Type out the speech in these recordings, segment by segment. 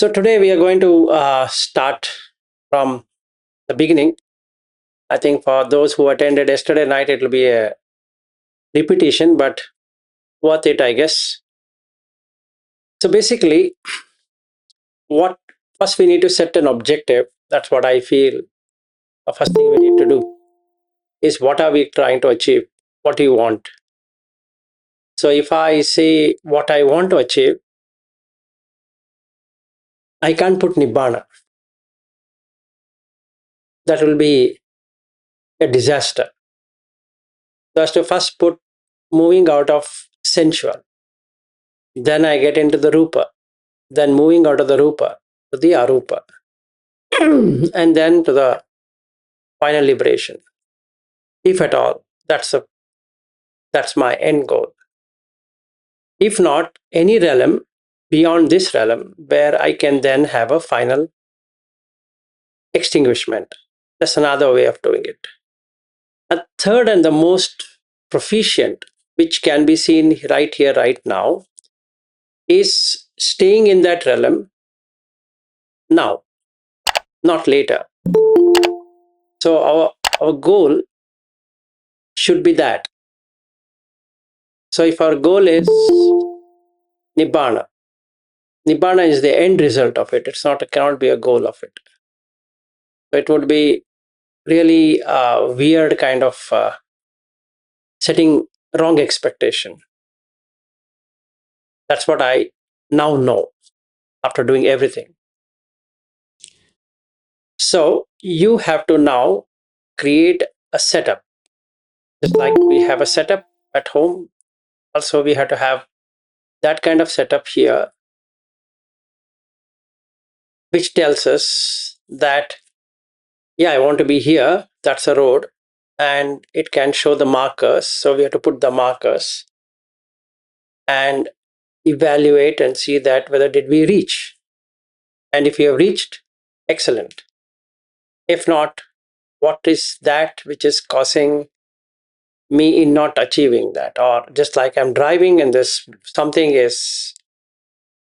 So today we are going to start from the beginning. I think for those who attended yesterday night, it will be a repetition, but worth it, I guess. So basically, what first we need to set an objective. That's what I feel. The first thing we need to do is what are we trying to achieve? What do you want? So if I say what I want to achieve, I can't put nibbana. That will be a disaster. So as to first put moving out of sensual. Then I get into the rupa. Then moving out of the rupa to the arupa. And then to the final liberation. If at all, that's my end goal. If not, any realm beyond this realm where I can then have a final extinguishment. That's another way of doing it. A third and the most proficient, which can be seen right here, right now, is staying in that realm now, not later. So our goal should be that. So if our goal is nibbana, nibbana is the end result of it. It cannot be a goal of it. So it would be really a weird kind of setting wrong expectation. That's what I now know after doing everything. So you have to now create a setup. Just like we have a setup at home, also we have to have that kind of setup here, which tells us that, yeah, I want to be here. That's a road. And it can show the markers. So we have to put the markers and evaluate and see that whether did we reach. And if we have reached, excellent. If not, what is that which is causing me in not achieving that? Or just like I'm driving and this something is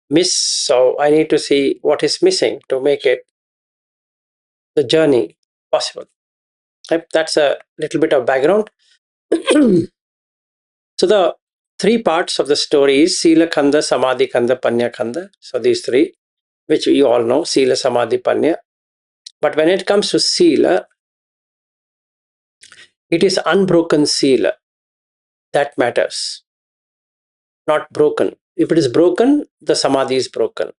miss, so I need to see what is missing to make it the journey possible. Yep, that's a little bit of background. So the three parts of the story is Sila Khanda, Samadhi Khanda, Panya Khanda. So these three, which you all know, Sila, Samadhi, Panya. But when it comes to Sila, it is unbroken Sila that matters, not broken. If it is broken, the Samadhi is broken.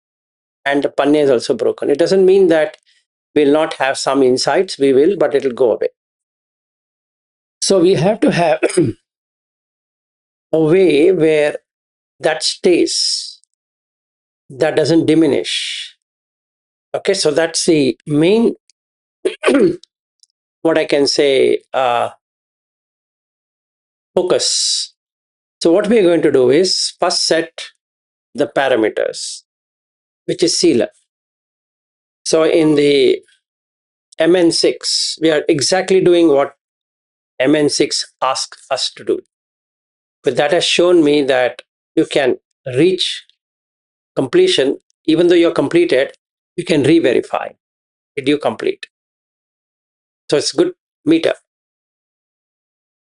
And the Panya is also broken. It doesn't mean that we'll not have some insights, we will, but it'll go away. So we have to have a way where that stays, that doesn't diminish. Okay, so that's the main, what I can say, focus. So what we're going to do is first set the parameters, which is Sila. So in the MN6, we are exactly doing what MN6 asks us to do. But that has shown me that you can reach completion, even though you're completed, you can re-verify. Did you complete? So it's good meter.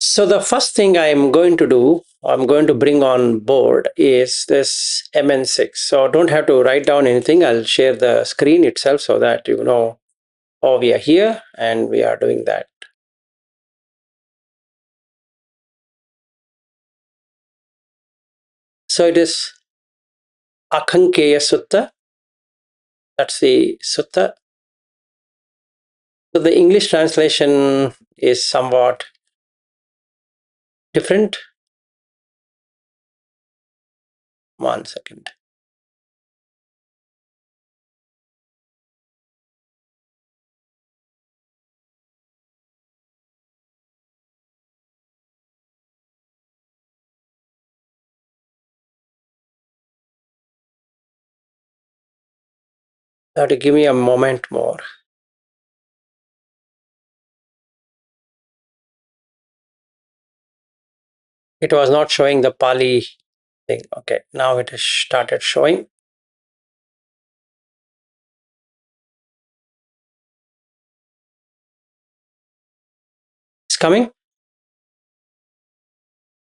So the first thing I'm going to do, I'm going to bring on board is this MN6. So don't have to write down anything. I'll share the screen itself so that you know, oh, we are here and we are doing that. So it is Akhankeya Sutta. That's the Sutta. So the English translation is somewhat different. 1 second. You have to give me a moment more. It was not showing the Pali thing. Okay, now it has started showing. It's coming?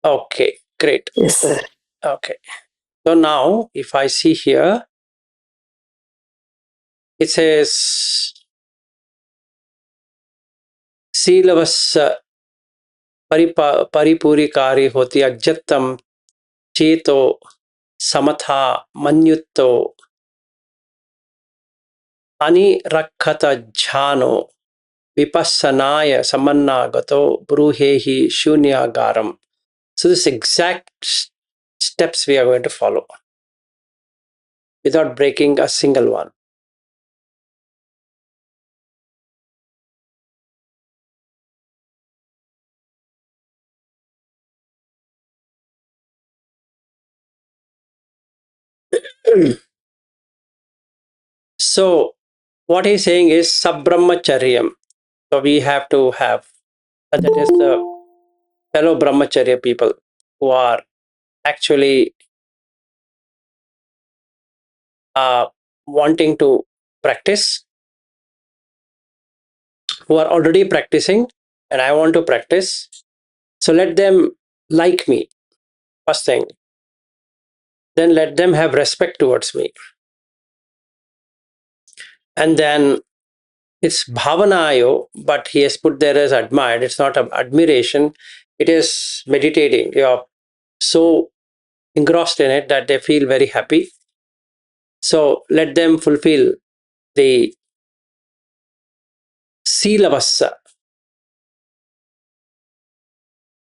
Okay, great. Yes, sir. Okay. So now, if I see here, it says Sīlavas paripurikari hoti ajattam cheto samatha manyutto anirakkhata jhano vipassanaya samannagato bruhehi shunyagaram. So this exact steps we are going to follow without breaking a single one. So what he's saying is sabbrahmacharyam. So we have to have, that is the fellow brahmacharya people who are actually wanting to practice, who are already practicing, and I want to practice. So let them like me, first thing. Then let them have respect towards me. And then it's bhavanayo, but he has put there as admired. It's not admiration, it is meditating. You're so engrossed in it that they feel very happy. So let them fulfill the Sīlavassa.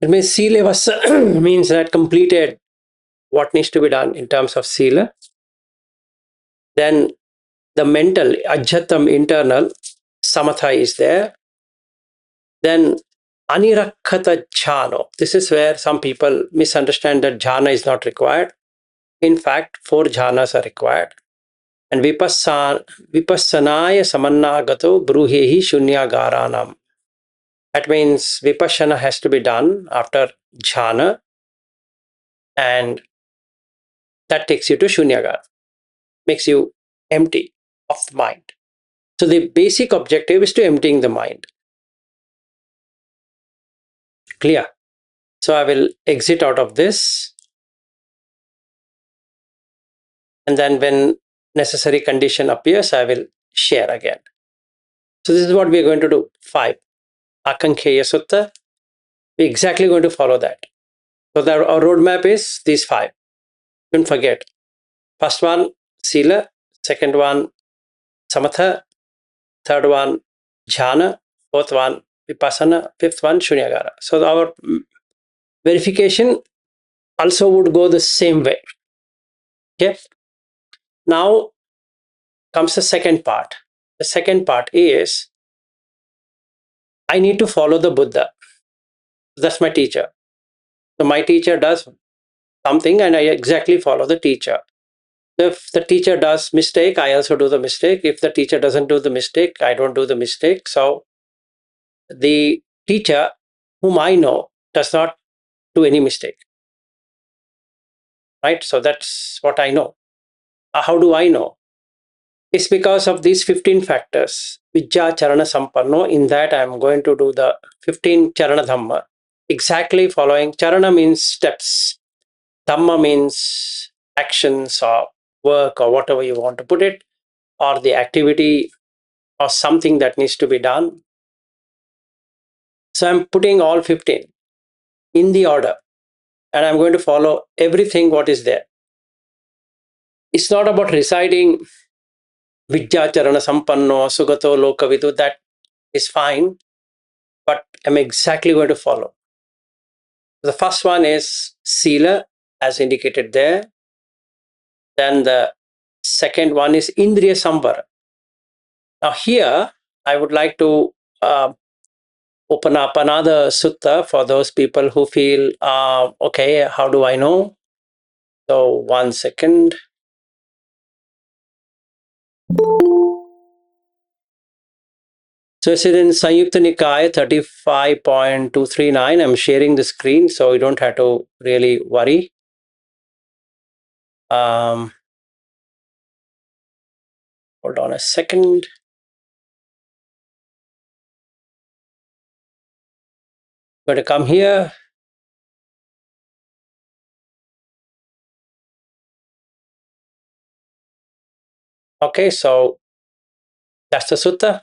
It means Sīlavassa means that completed what needs to be done in terms of Sīla. Then the mental, Ajjatam internal, Samatha is there. Then Anirakkata jhano. This is where some people misunderstand that jhana is not required. In fact, 4 jhanas are required. And vipassanaya samannagato bruhehi shunyagaranam. That means vipassana has to be done after jhana, and that takes you to shunyagara, makes you empty of the mind. So the basic objective is to emptying the mind. Clear? So I will exit out of this, and then when necessary condition appears, I will share again. So this is what we are going to do. 5. Akankheya Sutta. We're exactly going to follow that. So our roadmap is these 5. Don't forget. First one, Sīla. Second one, Samatha. Third one, Jhana. Fourth one, Vipassana. Fifth one, Shunyagara. So our verification also would go the same way. Okay. Now comes the second part. The second part is I need to follow the Buddha. That's my teacher. So my teacher does something and I exactly follow the teacher. If the teacher does mistake, I also do the mistake. If the teacher doesn't do the mistake, I don't do the mistake. So the teacher whom I know does not do any mistake. Right? So that's what I know. How do I know? It's because of these 15 factors. Vijja Charana Sampanno. In that, I am going to do the 15 Caraṇa Dhamma. Exactly following. Charana means steps. Dhamma means actions or work or whatever you want to put it, or the activity or something that needs to be done. So I'm putting all 15 in the order, and I'm going to follow everything what is there. It's not about reciting Vijja Charana Sampanno, Sugato Lokavidu. That is fine, but I'm exactly going to follow. The first one is Sīla, as indicated there. Then the second one is Indriya Samvara. Now here, I would like to open up another sutta for those people who feel, okay, how do I know? So 1 second. So it's in Sanyukta Nikaya 35.239. I'm sharing the screen, so you don't have to really worry. Hold on a second. Going to come here. Okay, so that's the sutta,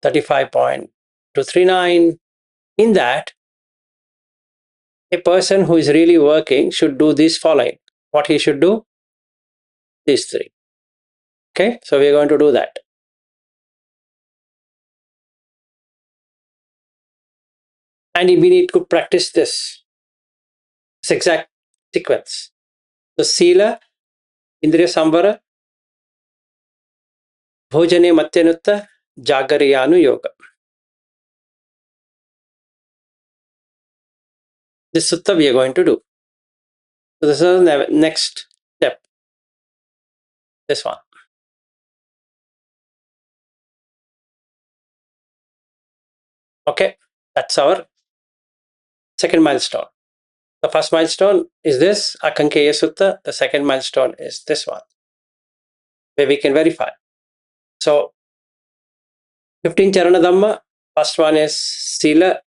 35.239. In that, a person who is really working should do this following. What he should do? These three. Okay, so we're going to do that. And we need to practice this exact sequence. So, Śīla, Indriya Samvara, Bhojane Matyanutta, Jagariyanu Yoga. This sutta we are going to do. So, this is the next step. This one. Okay, that's our second milestone. The first milestone is this, Akankeya Sutta. The second milestone is this one, where we can verify. So, 15 Caraṇa Dhamma. First one is Śīla.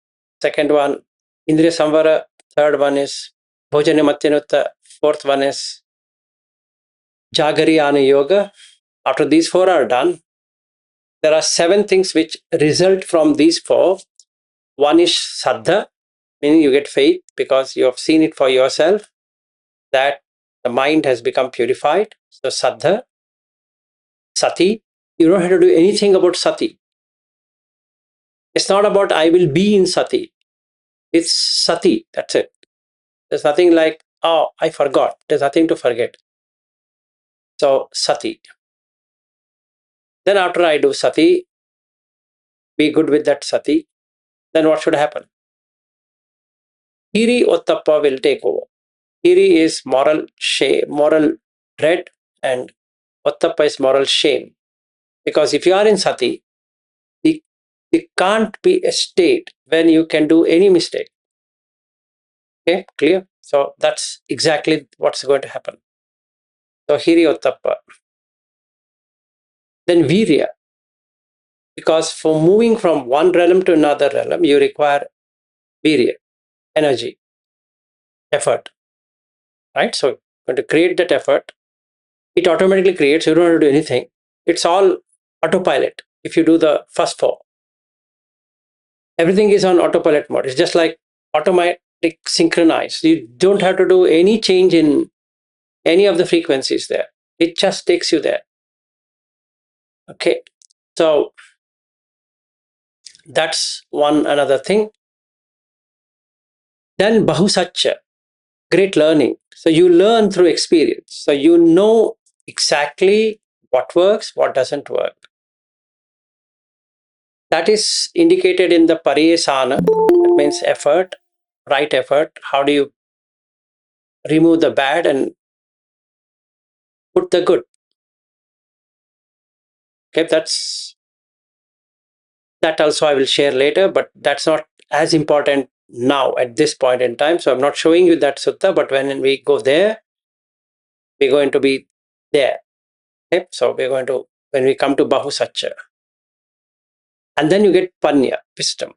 Second one, Indriya Samvara. Third one is Bhojane Matyanutta. Fourth one is Jagariyana Yoga. After these four are done, there are 7 things which result from these 4. One is Saddha, meaning you get faith because you have seen it for yourself that the mind has become purified. So Saddha. Sati, you don't have to do anything about Sati. It's not about I will be in Sati. It's Sati, that's it. There's nothing like, oh, I forgot. There's nothing to forget. So Sati. Then after I do Sati, be good with that Sati, then what should happen? Hiri Ottappa will take over. Hiri is moral shame, moral dread, and Ottappa is moral shame. Because if you are in Sati, it can't be a state when you can do any mistake. Okay, clear? So that's exactly what's going to happen. So Hiri Ottappa. Then Virya. Because for moving from one realm to another realm, you require Virya, energy, effort. Right? So going to create that effort. It automatically creates, you don't have to do anything. It's all autopilot if you do the first 4. Everything is on autopilot mode. It's just like automatic synchronized. You don't have to do any change in any of the frequencies there. It just takes you there. Okay. So that's one another thing. Then Bahusatcha, great learning. So you learn through experience. So you know exactly what works, what doesn't work. That is indicated in the Pariyesana. That means effort, right effort. How do you remove the bad and put the good? Okay, that also I will share later, but that's not as important now at this point in time. So I'm not showing you that sutta, but when we go there, we're going to be there. Okay, so we're going to, when we come to Bahusatcha. And then you get Panya, wisdom.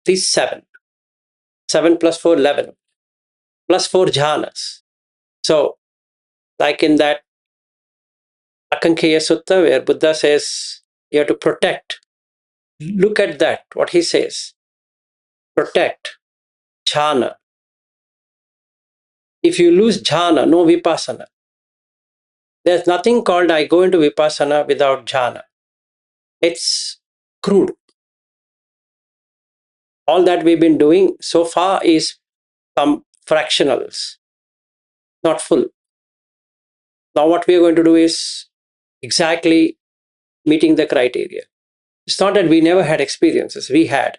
These 7. 7 plus 4, 11. Plus 4 jhanas. So, like in that Akankeya Sutta, where Buddha says you have to protect. Look at that, what he says. Protect jhana. If you lose jhana, no vipassana. There's nothing called I go into vipassana without jhana. It's crude. All that we've been doing so far is some fractionals, not full. Now what we are going to do is exactly meeting the criteria. It's not that we never had experiences, we had.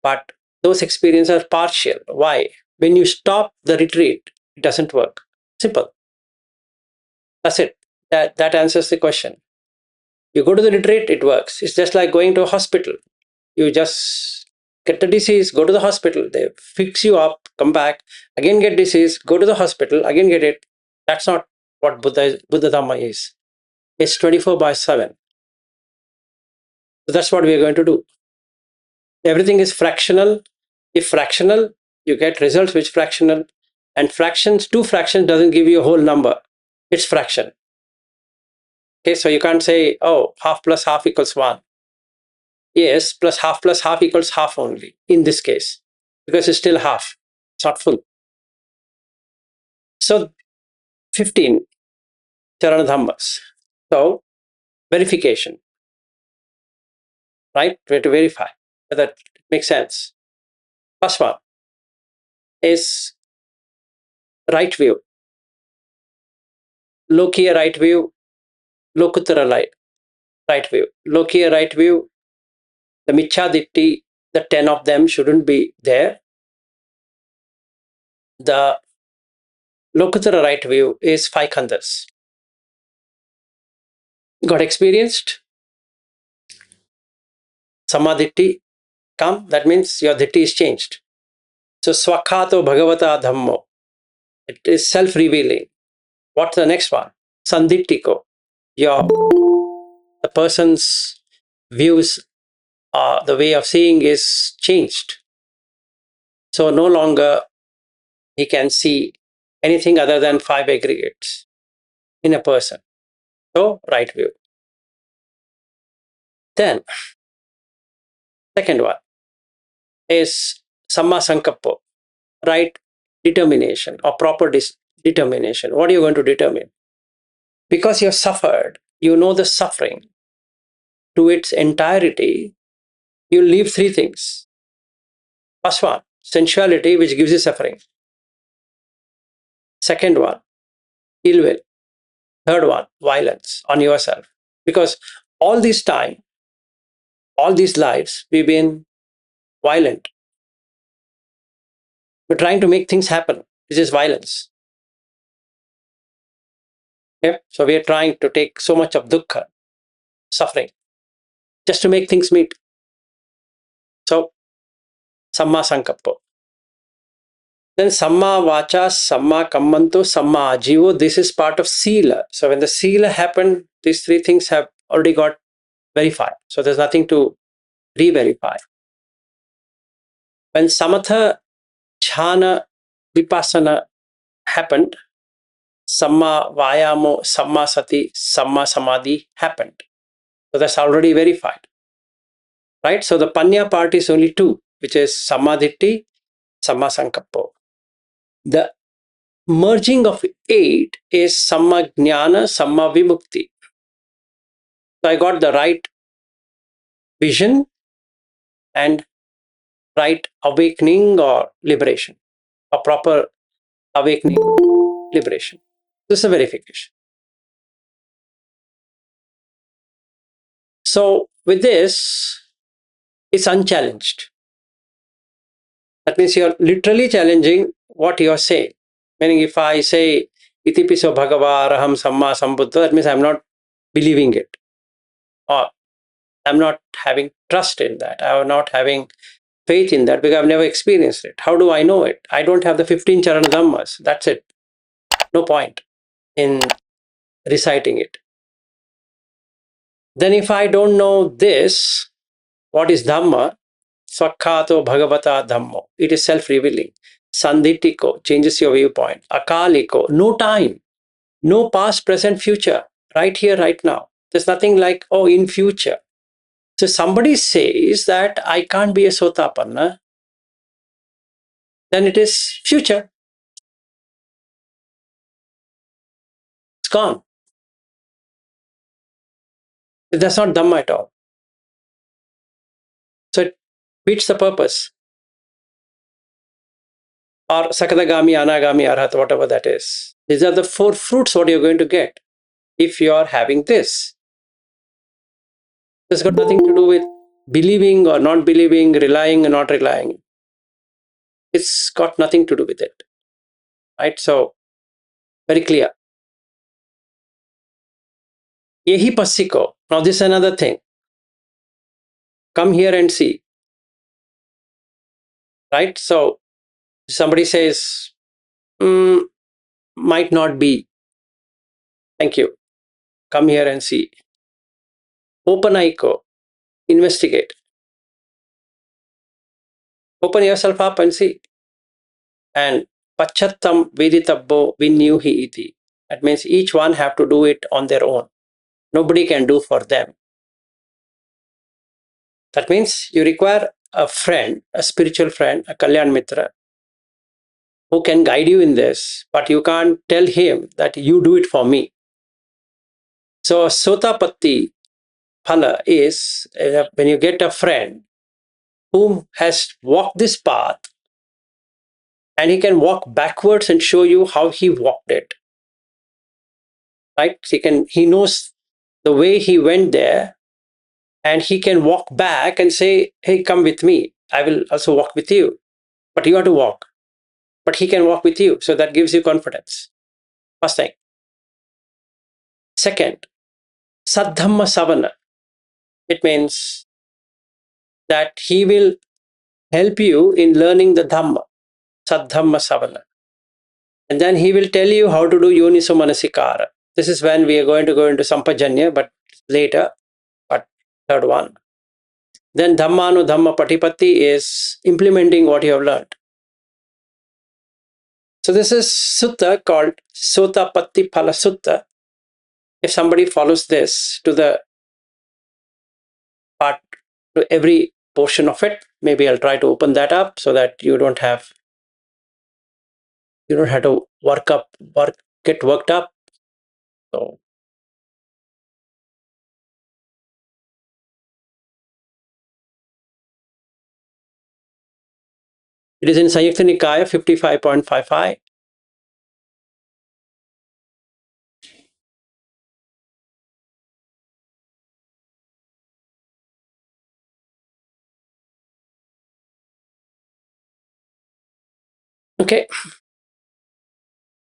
But those experiences are partial. Why? When you stop the retreat, it doesn't work. Simple. That's it. That answers the question. You go to the retreat, it works. It's just like going to a hospital. You just get the disease, go to the hospital, they fix you up, come back, again get disease, go to the hospital, again get it. That's not what Buddha Dhamma is. It's 24/7. So that's what we are going to do. Everything is fractional. If fractional, you get results which fractional. And fractions, two fractions doesn't give you a whole number. It's fraction. Okay, so you can't say, oh, half plus half equals 1. Yes, plus half equals half only in this case, because it's still half. It's not full. So 15 Caraṇa Dhammas. So verification, right? We have to verify whether it makes sense. First one is right view. Lokiya right view, Lokuttara right view. Lokiya right view, the Michhaditti, the 10 of them shouldn't be there. The Lokuttara right view is 5 khandhas. Got experienced? Samadhitti come, that means your dhitti is changed. So Swakhato Bhagavata Dhammo, it is self-revealing. What's the next one? Sandhittiko, the person's views, the way of seeing is changed. So no longer he can see anything other than 5 aggregates in a person. So right view. Then second one is Samma Sankappo, right determination or proper determination. What are you going to determine? Because you have suffered, you know the suffering to its entirety, you leave 3 things. First one, sensuality, which gives you suffering. Second one, ill will. Third one, violence on yourself. Because all this time, all these lives, we've been violent. We're trying to make things happen. This is violence. Okay? So we are trying to take so much of dukkha, suffering, just to make things meet. So, Samma Sankappo. Then Samma Vacha, Samma Kammanto, Samma Ajivo. This is part of Śīla. So when the Śīla happened, these 3 things have already got verified. So there's nothing to re-verify. When Samatha, Jhana, Vipassana happened, Samma Vayamo, Samma Sati, Samma Samadhi happened. So that's already verified. Right? So the Panya part is only 2, which is Samadhitti, Samma Sankappo. The merging of 8 is Samma Jnana, Samma Vimukti. So I got the right vision and right awakening or liberation, a proper awakening, liberation. This is a verification. So with this, it's unchallenged. That means you're literally challenging what you're saying. Meaning if I say, Itipiso Bhagava Araham Samma Sambuddha, that means I'm not believing it. Or I'm not having trust in that. I'm not having faith in that because I've never experienced it. How do I know it? I don't have the 15 Caraṇa Dhammas. That's it. No point in reciting it. Then if I don't know this, what is Dhamma? Swakhato Bhagavata Dhammo. It is self-revealing. Sandhitiko changes your viewpoint. Akaliko, no time, no past, present, future. Right here, right now. There's nothing like, oh, in future. So somebody says that I can't be a Sotapanna, then it is future. It's gone. That's not Dhamma at all. So it beats the purpose. Or Sakadagami, Anagami, Arhat, whatever that is. These are the 4 fruits what you're going to get if you are having this. It's got nothing to do with believing or not believing, relying or not relying. It's got nothing to do with it. Right? So, very clear. Yehi Passiko. Now, this is another thing. Come here and see. Right? So, somebody says, might not be. Thank you. Come here and see. Open Aiko. Investigate. Open yourself up and see. And pachattam viditabbo vinyuhi iti. That means each one have to do it on their own. Nobody can do for them. That means you require a friend, a spiritual friend, a Kalyan Mitra, who can guide you in this, but you can't tell him that you do it for me. So Sotapatti Phala is when you get a friend who has walked this path and he can walk backwards and show you how he walked it. Right? He knows the way he went there, and he can walk back and say, hey, come with me. I will also walk with you. But you have to walk. But he can walk with you. So that gives you confidence. First thing. Second, Saddhamma Savana. It means that he will help you in learning the Dhamma. Saddhamma Savana. And then he will tell you how to do Yoniso Manasikara. This is when we are going to go into Sampajanya, but later, but third one. Then Dhammanu Dhamma Patipatti is implementing what you have learned. So this is sutta called Sotapatti Phala Sutta. If somebody follows this to the part, to every portion of it, maybe I'll try to open that up so that you don't have to get worked up. So it is in Sanyukta Nikaya 55.55. Okay,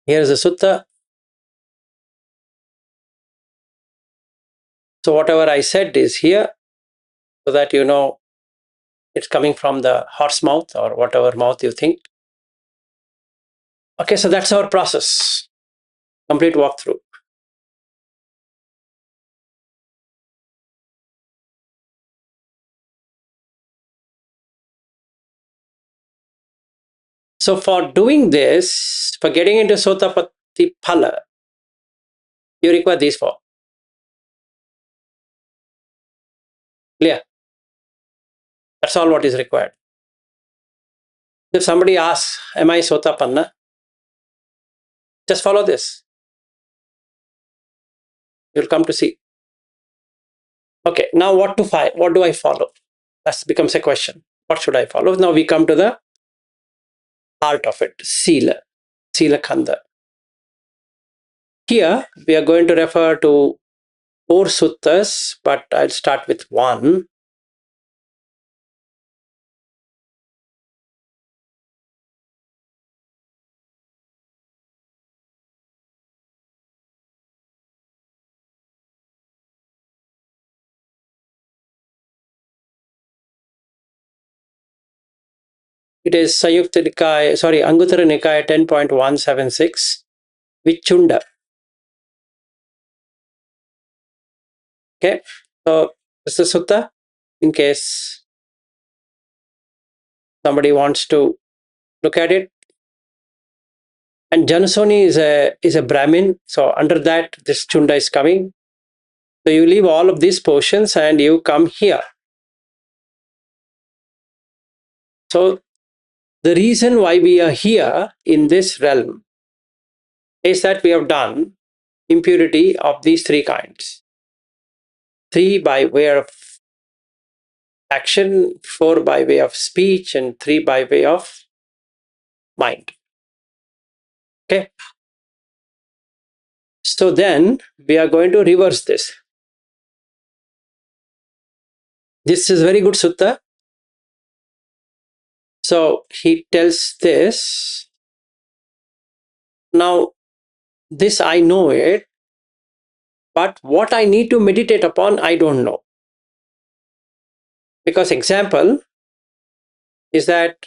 here is the sutta. So whatever I said is here, so that you know it's coming from the horse mouth or whatever mouth you think. Okay, so that's our process. Complete walkthrough. So for doing this, for getting into Sotapatti Phala, you require these four. Clear? That's all what is required. If somebody asks, am I Sotapanna? Just follow this. You'll come to see. Okay, now what do I follow? That becomes a question. What should I follow? Now we come to the heart of it, Śīla, Śīla Khanda. Here we are going to refer to 4 suttas, but I'll start with one. It is Anguttara Nikaya 10.176, Vichunda. Okay, so this is the sutta in case somebody wants to look at it. And Janasoni is a Brahmin, so under that this Chunda is coming. So you leave all of these portions and you come here. So the reason why we are here in this realm is that we have done impurity of these 3 kinds. 3 by way of action, 4 by way of speech, and 3 by way of mind. Okay. So then we are going to reverse this. This is very good sutta. So he tells this. Now, this I know it, but what I need to meditate upon, I don't know. Because example is that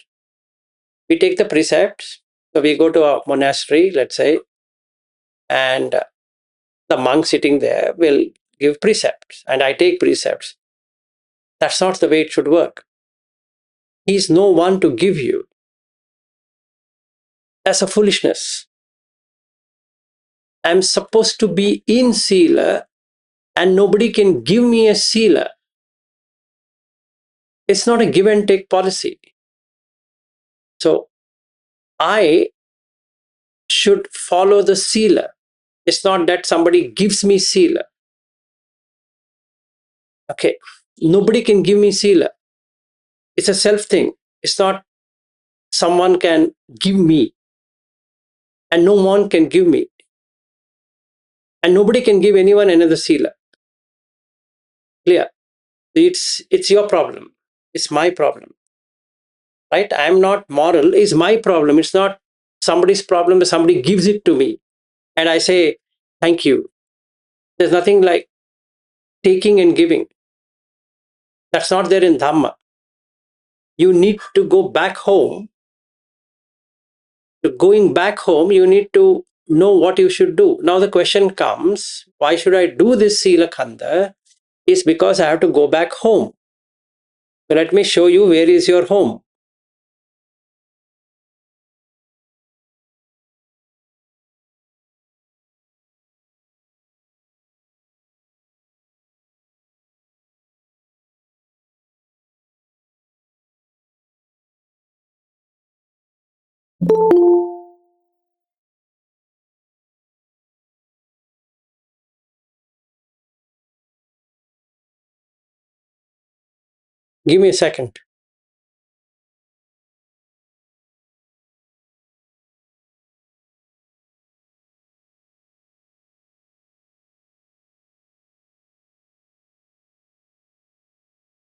we take the precepts. So we go to a monastery, let's say, and the monk sitting there will give precepts, and I take precepts. That's not the way it should work. He is no one to give you. That's a foolishness. I'm supposed to be in Śīla and nobody can give me a Śīla. It's not a give and take policy. So I should follow the Śīla. It's not that somebody gives me Śīla. Okay. Nobody can give me Śīla. It's a self thing. It's not someone can give me and no one can give me. And nobody can give anyone another Śīla. Clear? It's your problem. It's my problem. Right? I'm not moral. It's my problem. It's not somebody's problem that somebody gives it to me. And I say, thank you. There's nothing like taking and giving. That's not there in Dhamma. You need to go back home. Going back home, you need to know what you should do. Now the question comes, why should I do this Sila Khanda? Is because I have to go back home. So let me show you where is your home. Give me a second.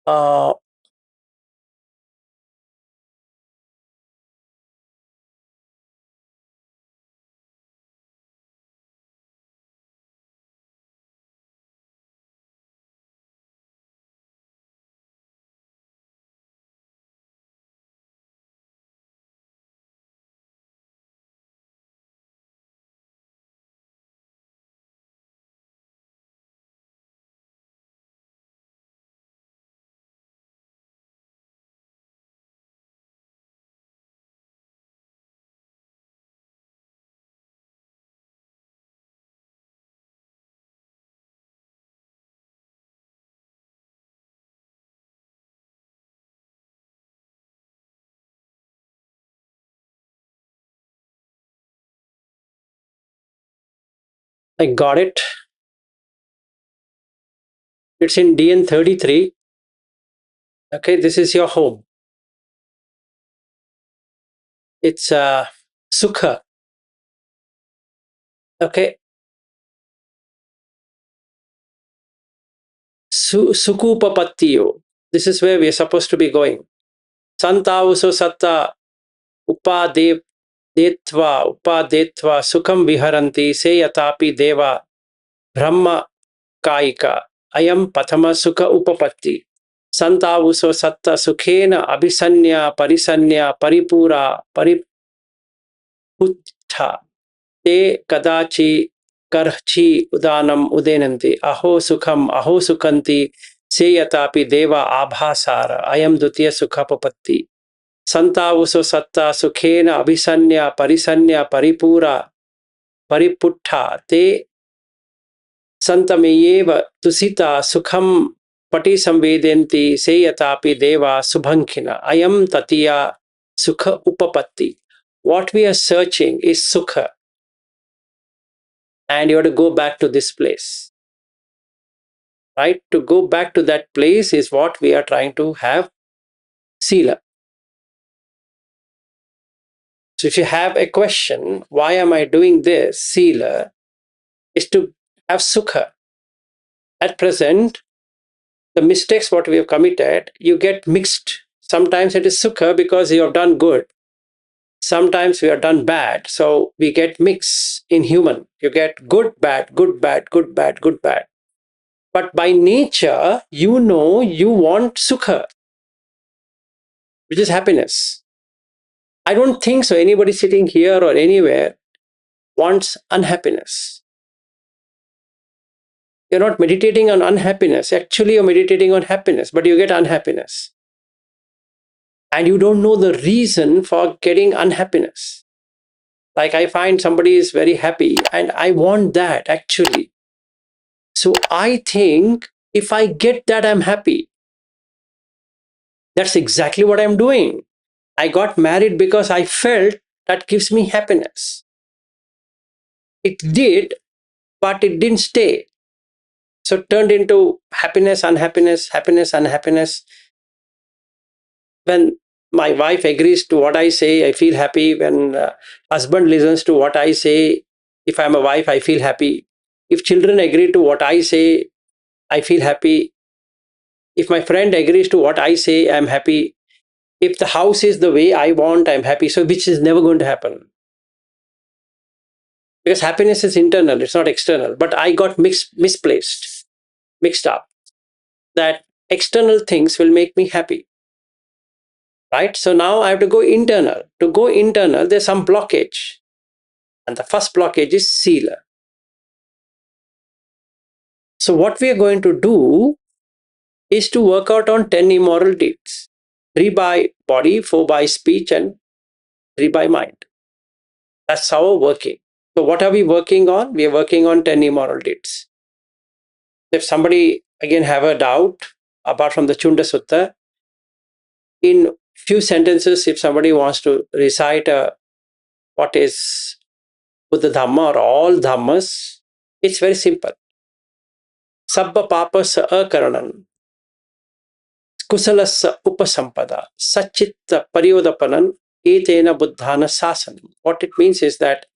Uh, I got it. It's in DN 33. Okay, this is your home. It's Sukha. Okay, Sukupapattiyo. This is where we are supposed to be going. Santauso satta upadetva upadetva sukham viharanti se yatapi deva brahma kaika ayam patama sukha upapatti. Santauso satta sukhena abhisanya parisanya paripura pariputta te kadachi karchi udanam udenanti aho sukhanti seyatapi deva abhasara ayam dutiya sukhapapatti. Santauso satta sukhena abhisanya parisanya paripura pariputta te santameyeva tusita sukham pati samvedenti seyatapi deva subhankhina ayam tatiya sukha upapatti. What we are searching is sukha, and you have to go back to this place. Right? To go back to that place is what we are trying to have Sila. So if you have a question, why am I doing this? Sila is to have Sukha. At present, the mistakes what we have committed, you get mixed. Sometimes it is Sukha because you have done good. Sometimes we have done bad. So we get mixed in human. You get good, bad, good, bad, good, bad, good, bad. But by nature, you know you want Sukha, which is happiness. I don't think so. Anybody sitting here or anywhere wants unhappiness. You're not meditating on unhappiness. Actually, you're meditating on happiness, but you get unhappiness. and you don't know the reason for getting unhappiness. Like I find somebody is very happy and I want that actually. So I think if I get that, I'm happy. That's exactly what I'm doing. I got married because I felt that gives me happiness. It did, but it didn't stay. So it turned into happiness, unhappiness, happiness, unhappiness. When my wife agrees to what I say, I feel happy. When husband listens to what I say, if I'm a wife, I feel happy. If children agree to what I say, I feel happy. If my friend agrees to what I say, I'm happy. If the house is the way I want, I'm happy. So which is never going to happen. Because happiness is internal, it's not external. But I got misplaced, mixed up. That external things will make me happy. Right? So now I have to go internal. To go internal, there's some blockage. And the first blockage is Śīla. So what we are going to do is to work out on 10 immoral deeds. 3 by body, 4 by speech, and 3 by mind. That's our working. So what are we working on? We are working on 10 immoral deeds. If somebody again have a doubt, apart from the Chunda Sutta, in few sentences, if somebody wants to recite what is Buddha Dhamma or all Dhammas, it's very simple. Sabba papasa akaranan, kusalasa upasampada, sachitta paryodapanan, etena buddhana sasanam. What it means is that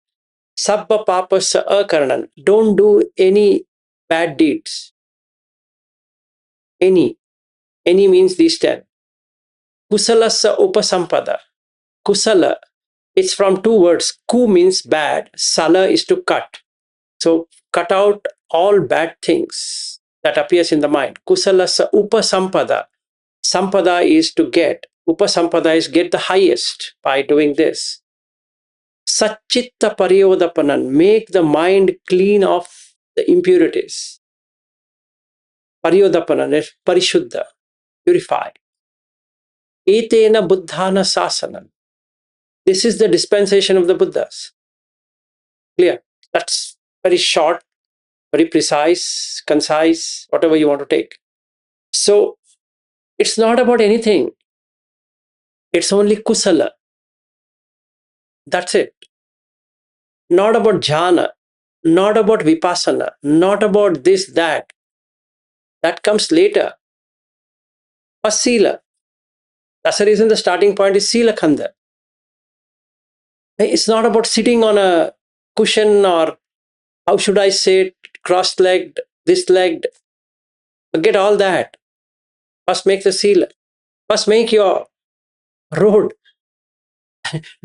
sabba papasa akaranan, don't do any bad deeds. Any means these 10. Kusalasa upasampada. Kusala, it's from 2 words. Ku means bad, sala is to cut. So cut out all bad things that appears in the mind. Kusalasa upasampada. Sampada is to get. Upasampada is get the highest by doing this. Sachitta paryodapanan. Make the mind clean of the impurities. Paryodapanan is parishuddha, purify. Etena buddhana sasanam. This is the dispensation of the Buddhas. Clear? That's very short, very precise, concise, whatever you want to take. So it's not about anything. It's only kusala. That's it. Not about jhana, not about vipassana, not about this, that. That comes later. First Śīla. That's the reason the starting point is Śīla Khanda. It's not about sitting on a cushion or how should I sit, cross-legged, this-legged. Forget all that. First make the Śīla. First make your road.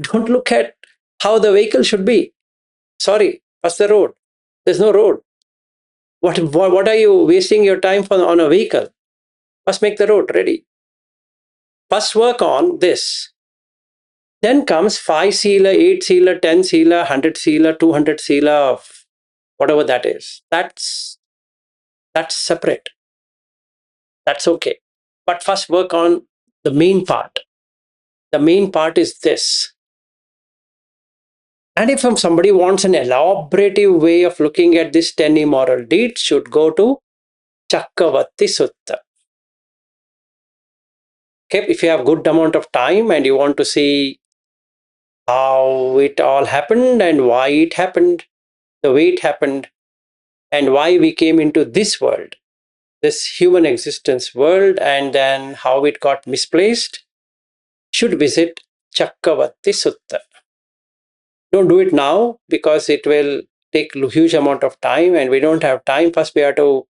Don't look at how the vehicle should be. Sorry, first the road. There's no road. What are you wasting your time for on a vehicle? First make the road ready. First work on this. Then comes 5 Śīla, 8 Śīla, 10 Śīla, 100 Śīla, 200 Śīla of whatever that is. That's separate. That's okay. But first work on the main part. The main part is this. And if somebody wants an elaborative way of looking at this 10 immoral deeds, should go to Cakkavatti Sutta. Okay, if you have good amount of time and you want to see how it all happened and why it happened, the way it happened, and why we came into this world, this human existence world, and then how it got misplaced, should visit Cakkavatti Sutta. Don't do it now because it will take a huge amount of time and we don't have time. First we have to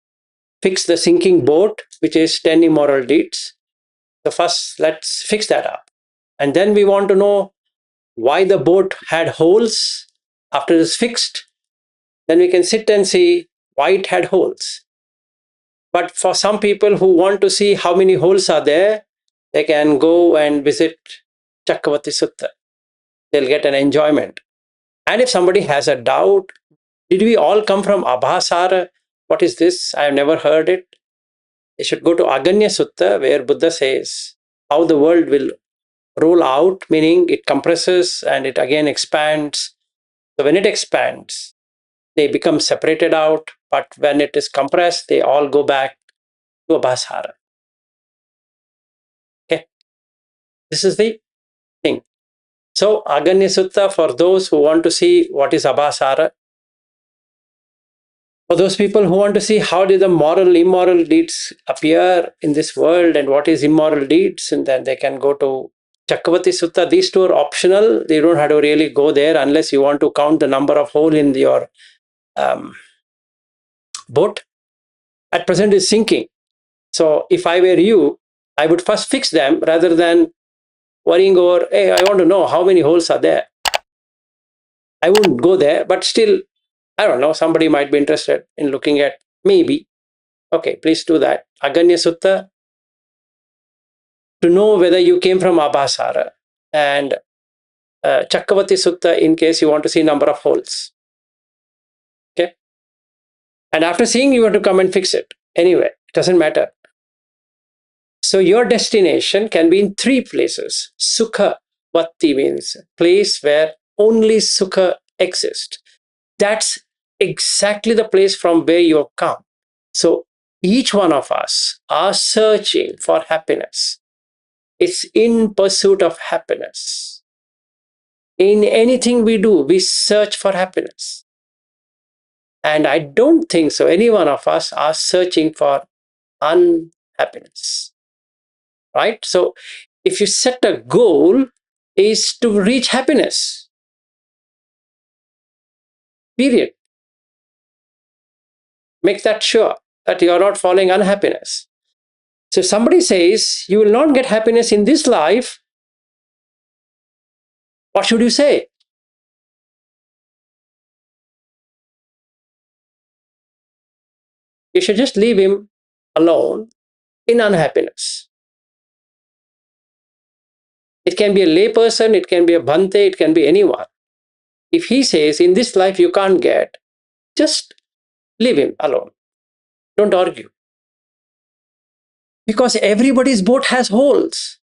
fix the sinking boat, which is 10 immoral deeds. So first let's fix that up. And then we want to know why the boat had holes. After it's fixed, then we can sit and see why it had holes. But for some people who want to see how many holes are there, they can go and visit Cakkavatti Sutta. They'll get an enjoyment. And if somebody has a doubt, did we all come from Abhasara? What is this? I have never heard it. They should go to Aganya Sutta, where Buddha says how the world will roll out, meaning it compresses and it again expands. So when it expands, they become separated out, but when it is compressed, they all go back to abhasara. Okay, this is the thing. So Aganya Sutta, for those who want to see what is abhasara, for those people who want to see how did the moral, immoral deeds appear in this world and what is immoral deeds, and then they can go to Chakravarti Sutta. These two are optional. You don't have to really go there unless you want to count the number of holes in your boat. At present, is sinking. So if I were you, I would first fix them rather than worrying over, hey, I want to know how many holes are there. I wouldn't go there, but still, I don't know, somebody might be interested in looking at maybe. Okay, please do that. Aganya Sutta, to know whether you came from Abhasara, and Chakravarti Sutta in case you want to see number of holes. Okay? And after seeing, you want to come and fix it. Anyway, it doesn't matter. So your destination can be in three places. Sukha Vatti means place where only Sukha exists. That's exactly the place from where you have come. So each one of us are searching for happiness. It's in pursuit of happiness. In anything we do, we search for happiness. And I don't think so. Any one of us are searching for unhappiness. Right? So if you set a goal is to reach happiness. Period. Make that sure that you are not following unhappiness. So if somebody says you will not get happiness in this life, what should you say? You should just leave him alone in unhappiness. It can be a layperson, it can be a bhante, it can be anyone. If he says in this life you can't get, just leave him alone. Don't argue. Because everybody's boat has holes.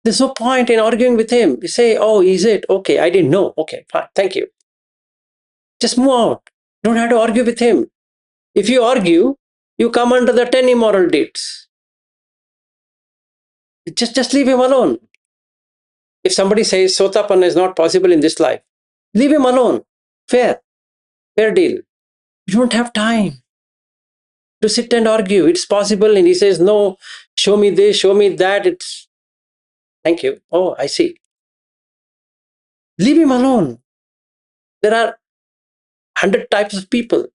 There's no point in arguing with him. You say, oh, is it? Okay, I didn't know. Okay, fine, thank you. Just move out. Don't have to argue with him. If you argue, you come under the 10 immoral deeds. Just leave him alone. If somebody says Sotapanna is not possible in this life, leave him alone. Fair deal. You don't have time to sit and argue. It's possible, and he says, no, show me this, show me that. It's thank you. Oh, I see. Leave him alone. There are 100 types of people.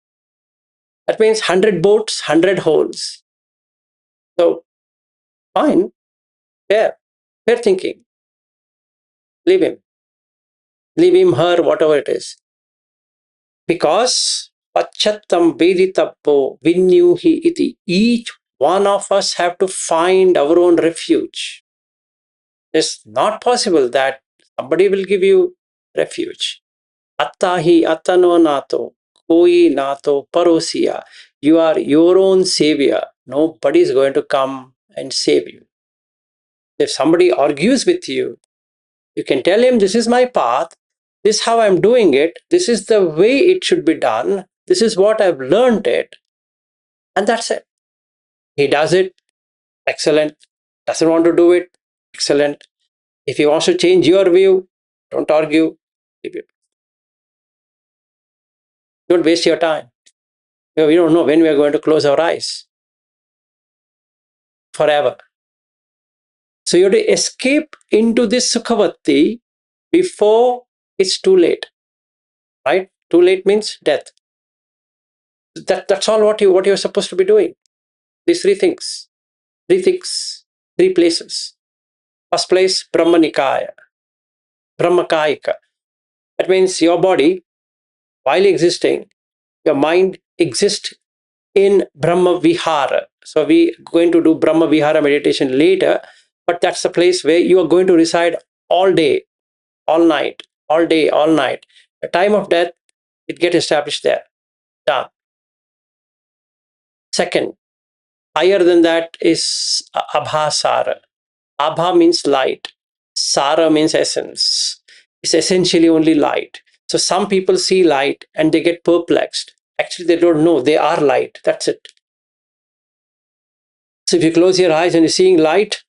That means 100 boats, 100 holes. So, fine, fair thinking. Leave him. Leave him, her, whatever it is. Because Pachattam Veditappo Vinyuhi iti. Each one of us have to find our own refuge. It's not possible that somebody will give you refuge. Attahi attano nato, koi nato parosiya. You are your own savior. Nobody is going to come and save you. If somebody argues with you, you can tell him, this is my path, this is how I'm doing it, this is the way it should be done, this is what I've learned it, and that's it. He does it, excellent. Doesn't want to do it, excellent. If he wants to change your view, don't argue. Don't waste your time. We don't know when we are going to close our eyes. Forever. So you have to escape into this Sukhavati before it's too late. Right? Too late means death. That's all what you're supposed to be doing. These three things. Three places. First place, Brahmanikaya. Brahmakayika. That means your body, while existing, your mind exists in Brahma Vihara. So we're going to do Brahma Vihara meditation later, but that's the place where you are going to reside all day, all night, all day, all night. The time of death, it gets established there. Done. Second, higher than that is Abhasara. Abha means light. Sara means essence. It's essentially only light. So some people see light and they get perplexed. Actually, they don't know they are light. That's it. So if you close your eyes and you're seeing light,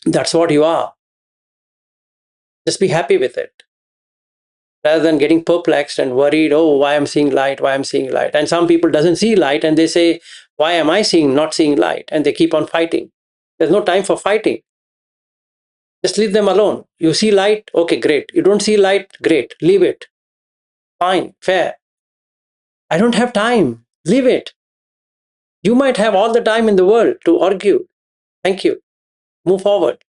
that's what you are. Just be happy with it. Rather than getting perplexed and worried, oh, why I'm seeing light, why I'm seeing light. And some people doesn't see light and they say, why am I not seeing light? And they keep on fighting. There's no time for fighting. Just leave them alone. You see light, okay, great. You don't see light, great. Leave it. Fine, fair. I don't have time. Leave it. You might have all the time in the world to argue. Thank you. Move forward.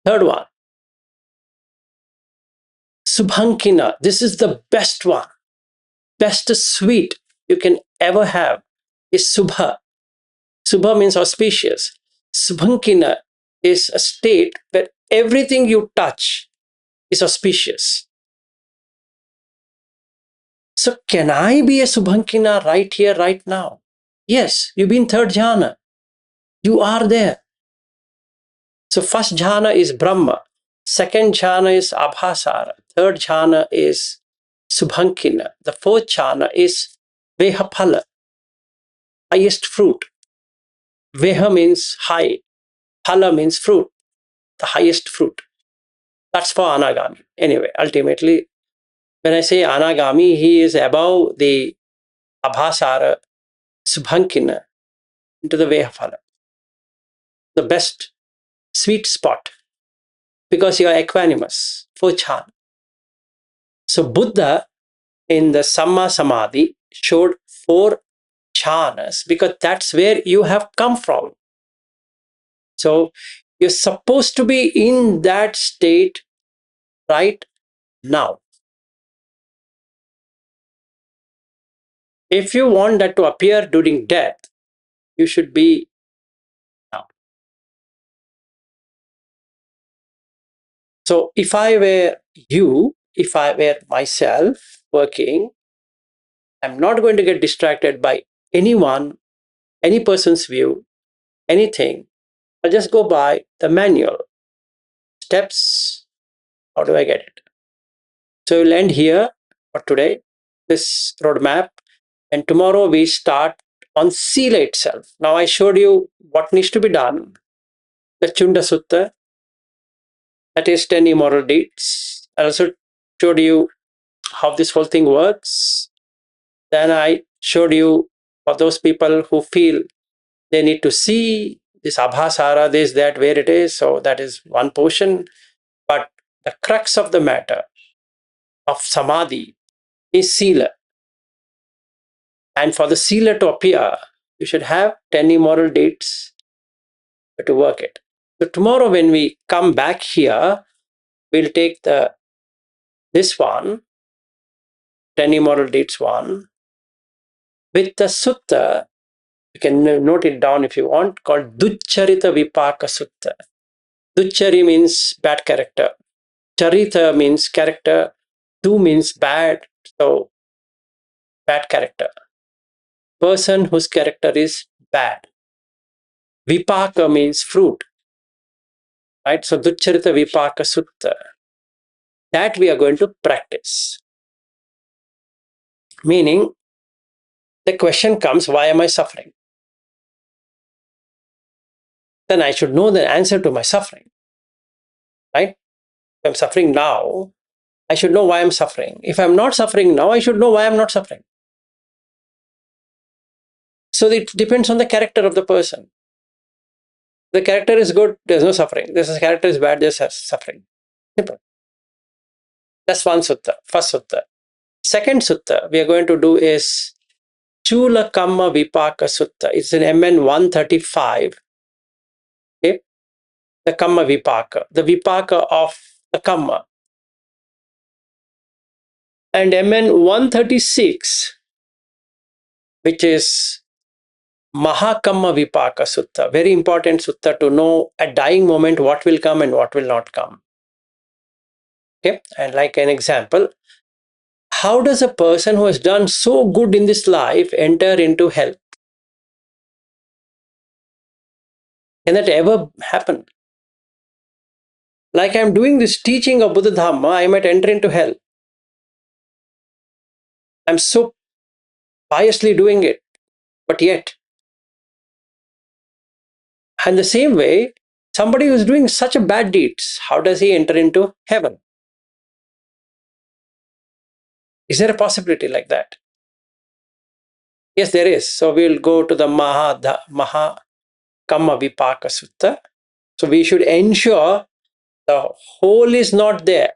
Third one, Subhankina. This is the best one. Best sweet you can ever have is Subha. Subha means auspicious. Subhankina is a state where everything you touch is auspicious. So can I be a Subhankina right here, right now? Yes, you've been third jhana. You are there. So first jhana is Brahma. Second jhana is Abhasara. Third jhana is Subhankina. The fourth jhana is Vehaphala, highest fruit. Veha means high. Phala means fruit, the highest fruit. That's for Anagami. Anyway, ultimately, when I say Anagami, he is above the Abhasara, Subhankina, into the Vehaphala. The best sweet spot, because you are equanimous, for jhana. So Buddha in the Samma Samadhi showed 4 jhanas because that's where you have come from. So you're supposed to be in that state right now. If you want that to appear during death, you should be now. So if I were you, if I were myself working, I'm not going to get distracted by anyone, any person's view, anything. I'll just go by the manual. Steps, how do I get it? So we'll end here for today, this roadmap. And tomorrow we start on Śīla itself. Now I showed you what needs to be done. The Chunda Sutta, that is 10 immoral deeds. I also showed you how this whole thing works. Then I showed you for those people who feel they need to see this Abhasara, this, that, where it is. So that is one portion. But the crux of the matter of Samadhi is Śīla. And for the Śīla to appear, you should have 10 immoral deeds to work it. So tomorrow when we come back here, we'll take this one, 10 immoral deeds one, with the sutta. You can note it down if you want, called Duccharita Vipaka Sutta. Ducchari means bad character. Charita means character. Du means bad. So, bad character. Person whose character is bad. Vipaka means fruit. Right? So, Duccharita Vipaka Sutta. That we are going to practice. Meaning, the question comes, why am I suffering? Then I should know the answer to my suffering. Right? If I'm suffering now, I should know why I'm suffering. If I'm not suffering now, I should know why I'm not suffering. So it depends on the character of the person. The character is good, there's no suffering. This character is bad, there's suffering. Simple. That's one sutta, first sutta. Second sutta we are going to do is Chula Kamma Vipaka Sutta. It's in MN 135. Okay? The Kamma Vipaka, the Vipaka of the Kamma. And MN 136, which is Mahakamma Vipaka Sutta. Very important sutta to know at dying moment what will come and what will not come. Okay, and like an example, how does a person who has done so good in this life enter into hell? Can that ever happen? Like I'm doing this teaching of Buddha Dhamma, I might enter into hell. I'm so piously doing it, but yet. And the same way, somebody who's doing such a bad deeds, how does he enter into heaven? Is there a possibility like that? Yes, there is. So we'll go to the Maha Kamma Vipaka Sutta. So we should ensure the hole is not there.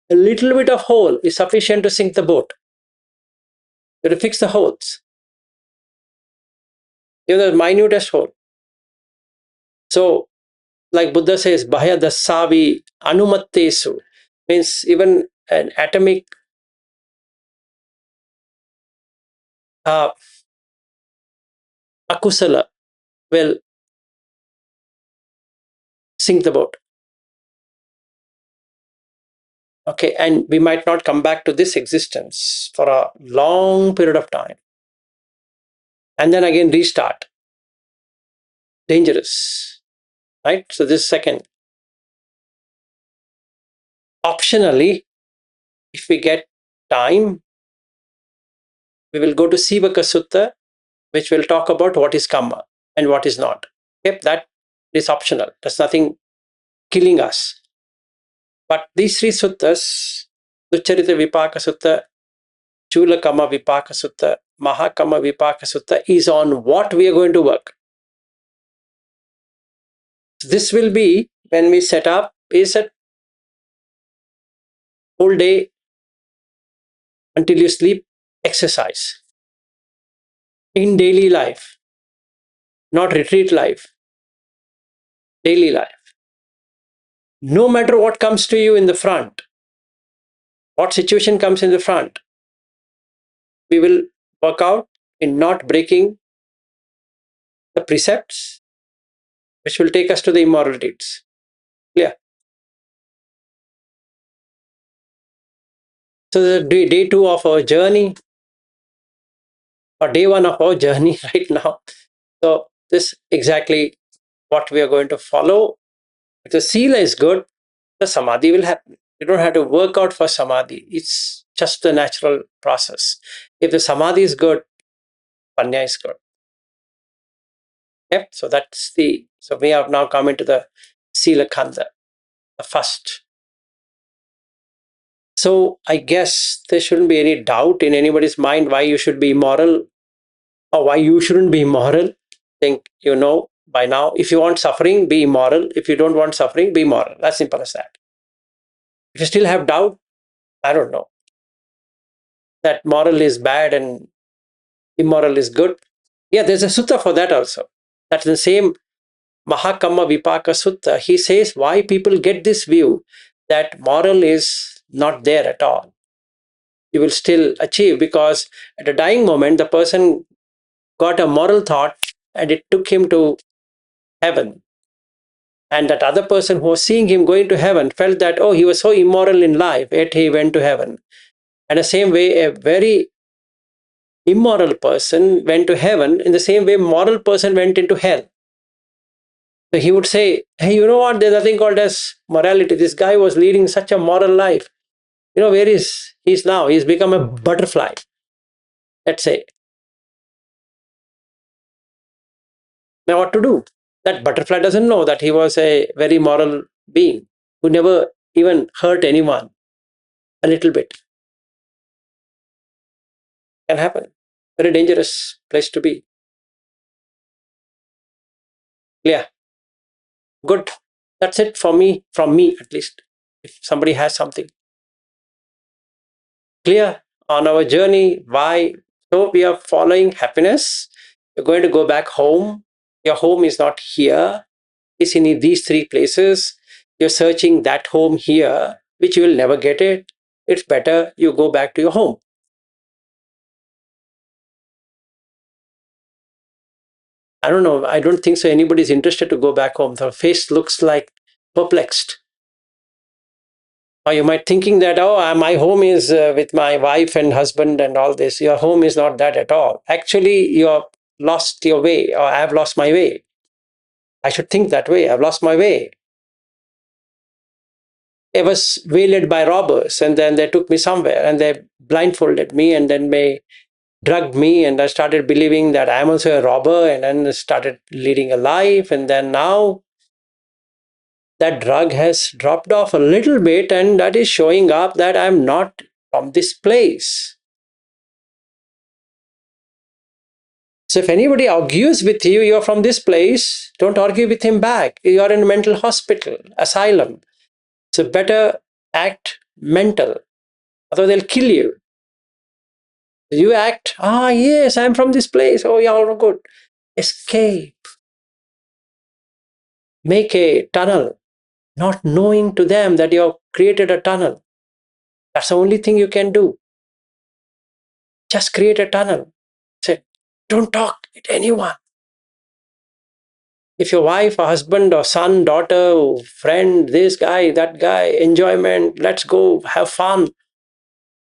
A little bit of hole is sufficient to sink the boat. You have to fix the holes. The minutest hole. So, like Buddha says, Bahya Dasavi Anumattesu, means even an atomic uh, akusala will sink the boat. Okay, and we might not come back to this existence for a long period of time. And then again restart. Dangerous. Right? So this second. Optionally, if we get time, we will go to Sivaka Sutta, which will talk about what is karma and what is not. Okay, that is optional. There's nothing killing us. But these three suttas, Duccharita Vipaka Sutta, Chula Kama Vipaka Sutta, Mahakama Vipaka Sutta, is on what we are going to work. This will be when we set up is a whole day until you sleep exercise in daily life, not retreat life, daily life. No matter what comes to you in the front, what situation comes in the front, we will work out in not breaking the precepts which will take us to the immoral deeds. Clear? So the day two of our journey, or day one of our journey right now. So this exactly what we are going to follow. If the Śīla is good, the Samadhi will happen. You don't have to work out for Samadhi. It's just the natural process. If the Samadhi is good, Panya is good. Okay? So so we have now come into the Śīla Khanda, the first. So I guess there shouldn't be any doubt in anybody's mind why you should be immoral or why you shouldn't be immoral. I think you know by now. If you want suffering, be immoral. If you don't want suffering, be moral. As simple as that. If you still have doubt, I don't know. That moral is bad and immoral is good. Yeah, there's a sutta for that also. That's the same Mahakamma Vipaka Sutta. He says why people get this view that moral is not there at all. You will still achieve because at a dying moment, the person got a moral thought and it took him to heaven. And that other person who was seeing him going to heaven felt that, oh, he was so immoral in life, yet he went to heaven. And the same way, a very immoral person went to heaven, in the same way, moral person went into hell. So he would say, hey, you know what? There's nothing called as morality. This guy was leading such a moral life. You know, where is he's now? He's become a butterfly. Let's say. Now, what to do? That butterfly doesn't know that he was a very moral being who never even hurt anyone a little bit. Can happen. Very dangerous place to be. Yeah. Good. That's it for me, from me at least. If somebody has something clear on our journey, why? So we are following happiness. You're going to go back home. Your home is not here. It's in these three places. You're searching that home here, which you will never get it. It's better you go back to your home. I don't know. I don't think so anybody's interested to go back home. The face looks like perplexed. Or you might thinking that, oh, my home is with my wife and husband and all this. Your home is not that at all. Actually, you have lost your way, or I have lost my way. I should think that way. I've lost my way. I was waylaid by robbers, and then they took me somewhere and they blindfolded me and then they drugged me, and I started believing that I'm also a robber, and then started leading a life. And then now that drug has dropped off a little bit, and that is showing up that I'm not from this place. So if anybody argues with you, you're from this place, don't argue with him back. You're in a mental hospital, asylum. So better act mental, otherwise they'll kill you. You act, yes, I'm from this place. Oh, yeah, all good. Escape. Make a tunnel, not knowing to them that you have created a tunnel. That's the only thing you can do. Just create a tunnel. Say, don't talk to anyone. If your wife or husband or son, daughter, friend, this guy, that guy, enjoyment, let's go, have fun.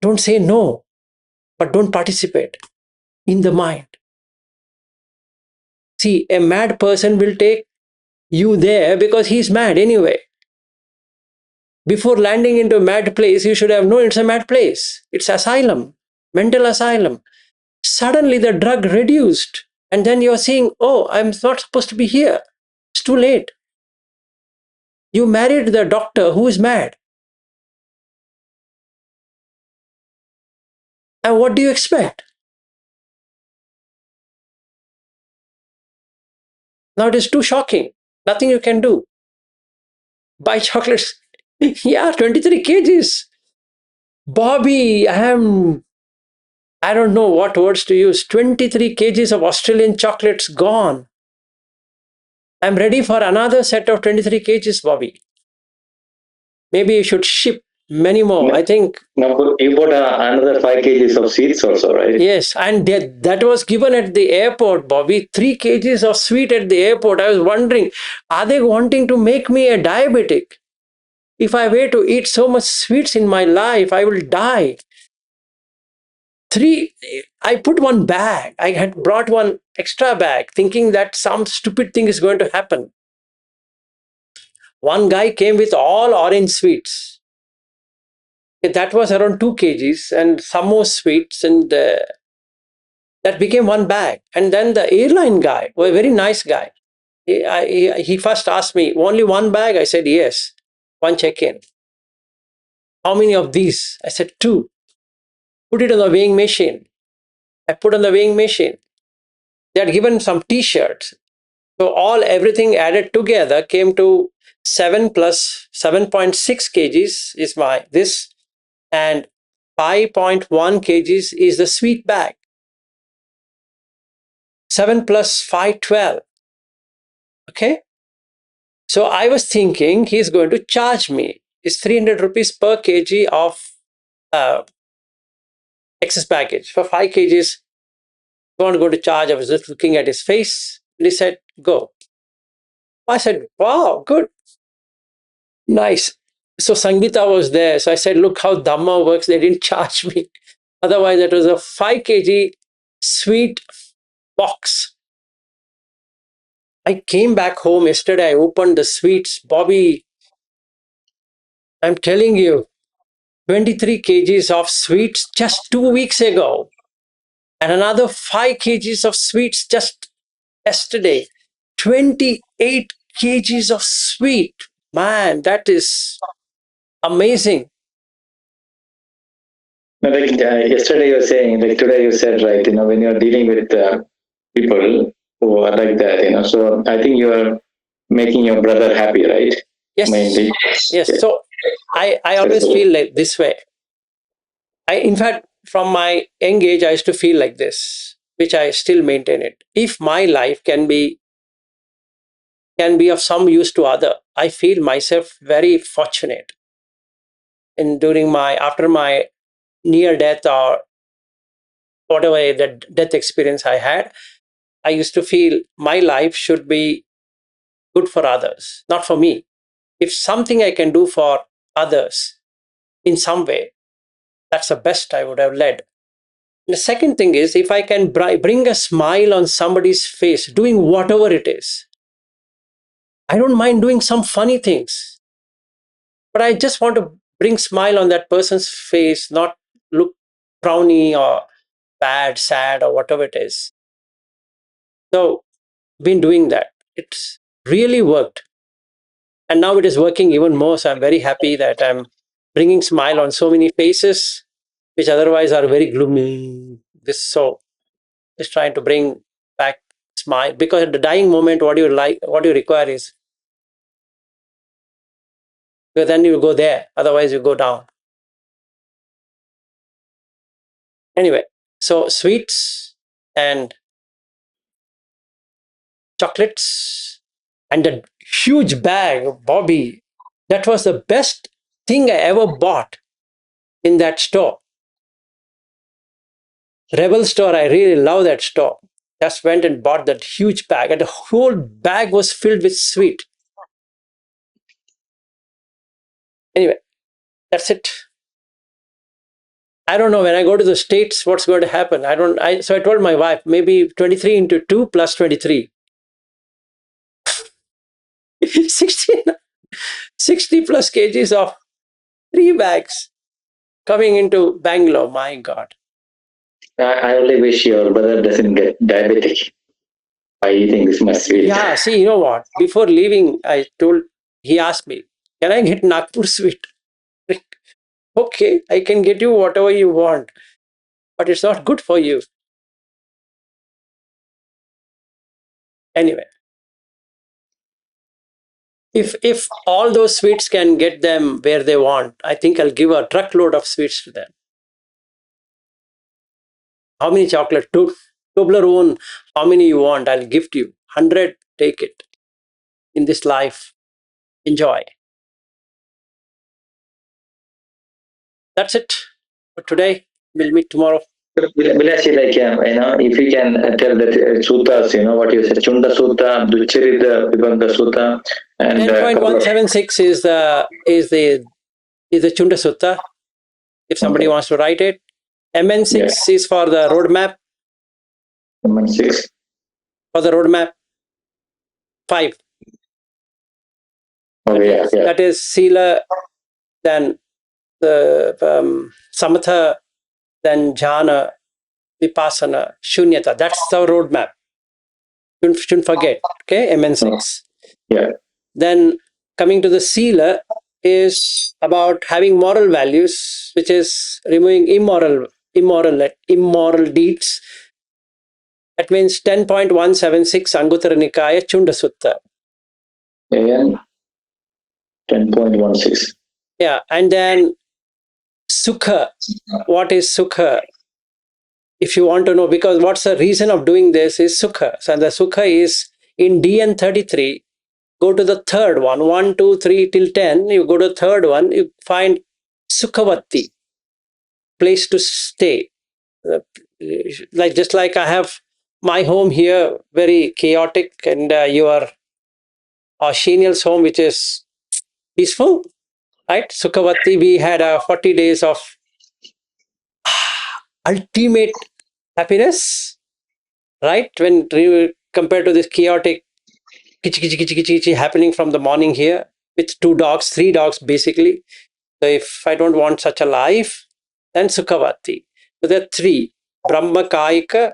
Don't say no, but don't participate in the mind. See, a mad person will take you there because he's mad anyway. Before landing into a mad place, you should have known it's a mad place. It's asylum, mental asylum. Suddenly the drug reduced, and then you're saying, oh, I'm not supposed to be here. It's too late. You married the doctor who is mad. And what do you expect? Now it is too shocking. Nothing you can do. Buy chocolates. Yeah, 23 kgs. Bobby, I don't know what words to use. 23 kgs of Australian chocolates gone. I'm ready for another set of 23 kgs, Bobby. Maybe you should ship many more. I think. Now, you bought another 5 kgs of sweets also, right? Yes, and that was given at the airport, Bobby. 3 kgs of sweet at the airport. I was wondering, are they wanting to make me a diabetic? If I were to eat so much sweets in my life, I will die. I put one bag. I had brought one extra bag, thinking that some stupid thing is going to happen. One guy came with all orange sweets. That was around 2 kgs, and some more sweets, and that became one bag. And then the airline guy, a very nice guy, he first asked me, only one bag? I said, yes, one check-in. How many of these? I said, 2. Put it on the weighing machine. I put on the weighing machine. They had given some t-shirts. So everything added together came to 7 plus 7.6 kgs is this, and 5.1 kgs is the sweet bag. 7 plus 5, 12. Okay. So I was thinking he's going to charge me. It's 300 rupees per kg of excess baggage. For 5 kgs, not going to charge. I was just looking at his face. And he said, go. I said, wow, good. Nice. So Sangeeta was there. So I said, look how Dhamma works. They didn't charge me. Otherwise, it was a 5 kg sweet box. I came back home yesterday. I opened the sweets. Bobby, I'm telling you, 23 kgs of sweets just 2 weeks ago. And another 5 kgs of sweets just yesterday. 28 kgs of sweet. Man, that is amazing. Like yesterday you were saying, like today you said, right, when you're dealing with people who are like that, so I think you are making your brother happy, right? Yes. Mainly. Yes. So I always feel like this way. In fact, from my young age, I used to feel like this, which I still maintain it. If my life can be of some use to other, I feel myself very fortunate. And after my near death or whatever the death experience I had, I used to feel my life should be good for others, not for me. If something I can do for others in some way, that's the best I would have led. The second thing is, if I can bring a smile on somebody's face, doing whatever it is, I don't mind doing some funny things, but I just want to bring smile on that person's face, not look frowny or bad, sad, or whatever it is. So, been doing that. It's really worked. And now it is working even more. So I'm very happy that I'm bringing smile on so many faces, which otherwise are very gloomy. This so just trying to bring back smile, because at the dying moment, what you require is, because then you go there, otherwise you go down. Anyway, so sweets and chocolates and a huge bag, Bobby. That was the best thing I ever bought in that store. Rebel store, I really love that store. Just went and bought that huge bag, and the whole bag was filled with sweet. Anyway, that's it. I don't know when I go to the States what's going to happen. So I told my wife, maybe 23 into 2 plus 23. 60, 60 plus kgs of 3 bags coming into Bangalore. My God. I only wish your brother doesn't get diabetic by eating this much sweet. Yeah, see, you know what? Before leaving, he asked me, can I get Nagpur sweet? Okay, I can get you whatever you want, but it's not good for you. Anyway, if all those sweets can get them where they want, I think I'll give a truckload of sweets to them. How many chocolate? Toblerone, how many you want? I'll gift you. 100, take it. In this life, enjoy. That's it for today. We'll meet tomorrow. Vilashi, if you can tell that suttas, what you said, Chunda Sutta, Duchirita, Vibhanga Sutta, and 10.176 is the Chunda Sutta. If somebody wants to write it, MN6 is for the roadmap. MN6 for the roadmap. 5. That is Śīla, then the Samatha, then Jhana, Vipassana, Shunyata. That's the roadmap. Shouldn't forget. Okay, MN6. Yeah. Then coming to the Śīla is about having moral values, which is removing immoral deeds. That means 10.176 Anguttara Nikaya Chunda Sutta. And 10.16. Yeah, and then Sukha. What is Sukha? If you want to know, because what's the reason of doing this is Sukha. So the Sukha is in DN 33. Go to the third one, 1, 2, 3 till 10. You go to the third one, you find Sukhavati, place to stay. Just like I have my home here, very chaotic, and your Shenial's home, which is peaceful, right? Sukhavati, we had 40 days of ultimate happiness, right? When compared to this chaotic kichi happening from the morning here with 2 dogs, 3 dogs basically. So if I don't want such a life, then Sukhavati. So there are 3: Brahma Kaika,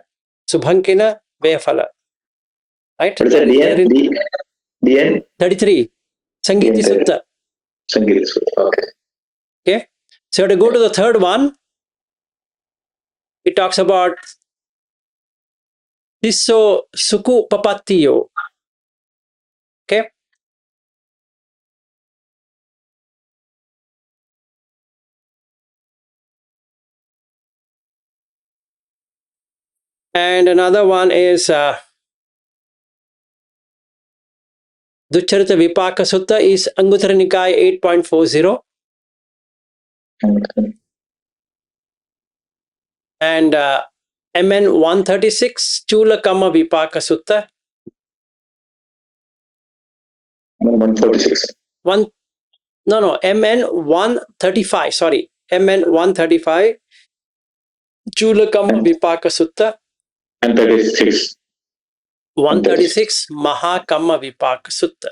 Subhankina, Vayafala. Right? What is that? DN? 33. Sangiti Sutta. Sangiti Sutta. Okay. So to go to the third one, it talks about Tisso Suku Papatiyo. Okay. And another one is Duccharita Vipaka Sutta is Anguttara Nikaya 8.40. And MN 136 Chula Kamma Vipaka Sutta. 146. MN 135. Sorry, MN 135 Chula Kamma Vipaka Sutta. And 36. 136 Mahakamma Vipaka Sutta.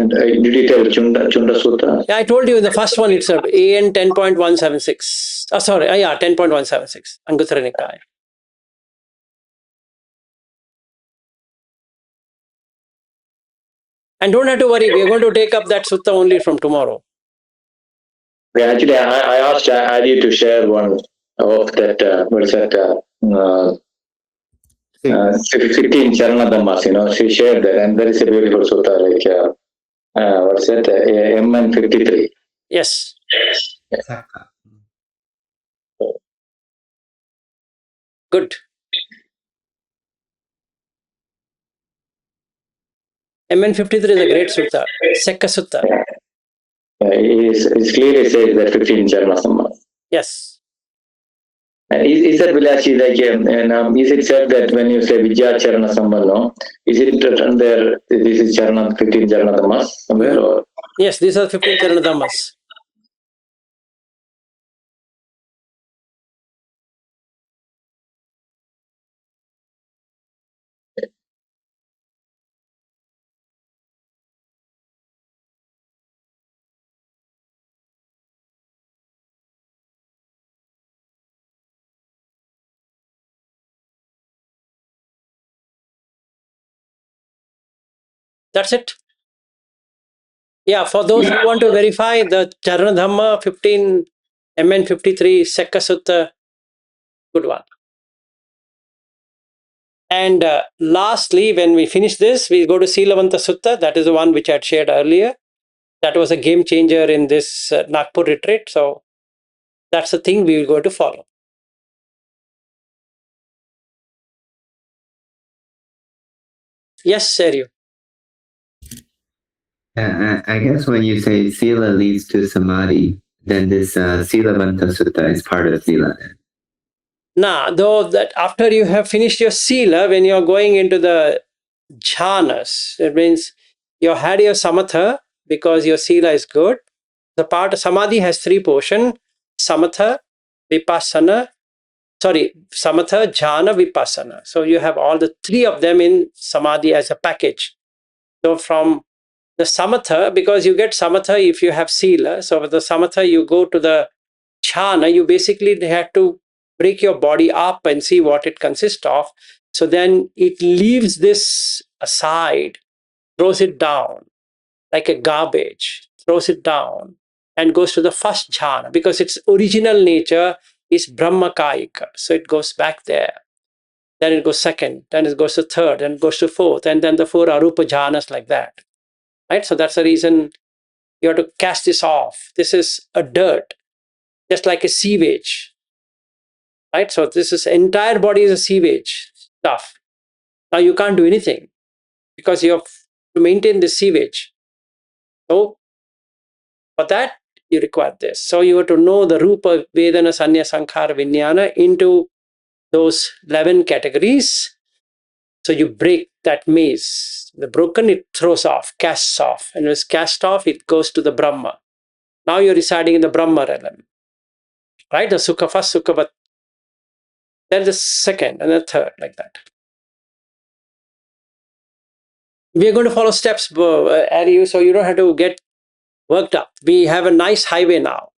And did you tell Chunda Sutta? Yeah, I told you in the first one itself, AN 10.176. Oh, sorry, yeah, 10.176, Anguttara Nikaya. And don't have to worry, we are going to take up that sutta only from tomorrow. Yeah, actually, I asked Ariya to share one of that, what is that, 15 Caraṇa Dhammas, she shared that, and there is a beautiful sutta, like, what's that, MN 53. Yes. Good. MN 53 is a great sutta, Sekka Sutta. It clearly says that 15 Caraṇa Dhammas. Yes. Is that Vilashi like, is it said that when you say Vijaya Caraṇa Sambandha, is it written there, this is 15 Caraṇa Dhammas somewhere? Or? Yes, these are 15 Caraṇa Dhammas. That's it. Yeah, for those who want to verify, the Caraṇa Dhamma 15 MN 53 Sekka Sutta, good one. And lastly, when we finish this, we go to Sīlavanta Sutta. That is the one which I had shared earlier. That was a game changer in this Nagpur retreat. So that's the thing we will go to follow. Yes, Ariya. I guess when you say Śīla leads to Samadhi, then this Sīlavanta Sutta is part of Śīla. Now, though that after you have finished your Sīla, when you are going into the jhanas, it means you had your samatha because your Śīla is good. The part of Samadhi has three portions: samatha, vipassana, samatha, jhana, vipassana. So you have all the three of them in Samadhi as a package. So from the samatha, because you get samatha if you have Śīla, so with the samatha you go to the jhana, you basically have to break your body up and see what it consists of. So then it leaves this aside, throws it down like a garbage, throws it down and goes to the first jhana because its original nature is brahmakayika. So it goes back there. Then it goes second, then it goes to third, then it goes to fourth, and then the four arupa jhanas like that. Right? So that's the reason you have to cast this off. This is a dirt, just like a sewage. Right? So this is entire body is a sewage stuff. Now you can't do anything because you have to maintain the sewage. So for that, you require this. So you have to know the Rupa, Vedana, Sanya, Sankhara, Vijnana into those 11 categories. So you break that maze. The broken, it throws off, casts off. And when it's cast off, it goes to the Brahma. Now you're residing in the Brahma realm. Right? The Sukha first, Sukha, but then the second and the third, like that. We are going to follow steps, Ariya, so you don't have to get worked up. We have a nice highway now.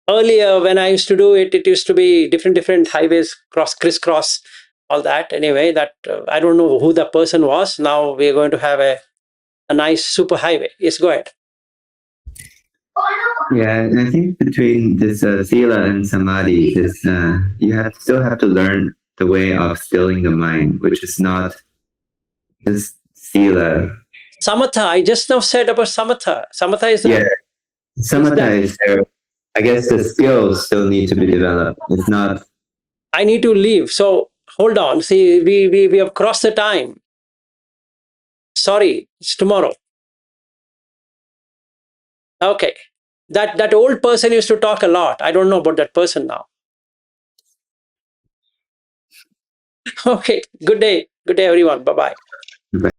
Earlier, when I used to do it, it used to be different highways, crisscross, all that. Anyway, that I don't know who the person was. Now we are going to have a nice super highway. Yes, go ahead. Yeah, I think between this Śīla and Samadhi, this still have to learn the way of stilling the mind, which is not just Śīla. Samatha, I just now said about samatha. Samatha is Samatha is there. I guess the skills still need to be developed. It's not. I need to leave. So hold on. See, we have crossed the time. Sorry, it's tomorrow. Okay. That old person used to talk a lot. I don't know about that person now. Okay. Good day. Good day, everyone. Bye-bye.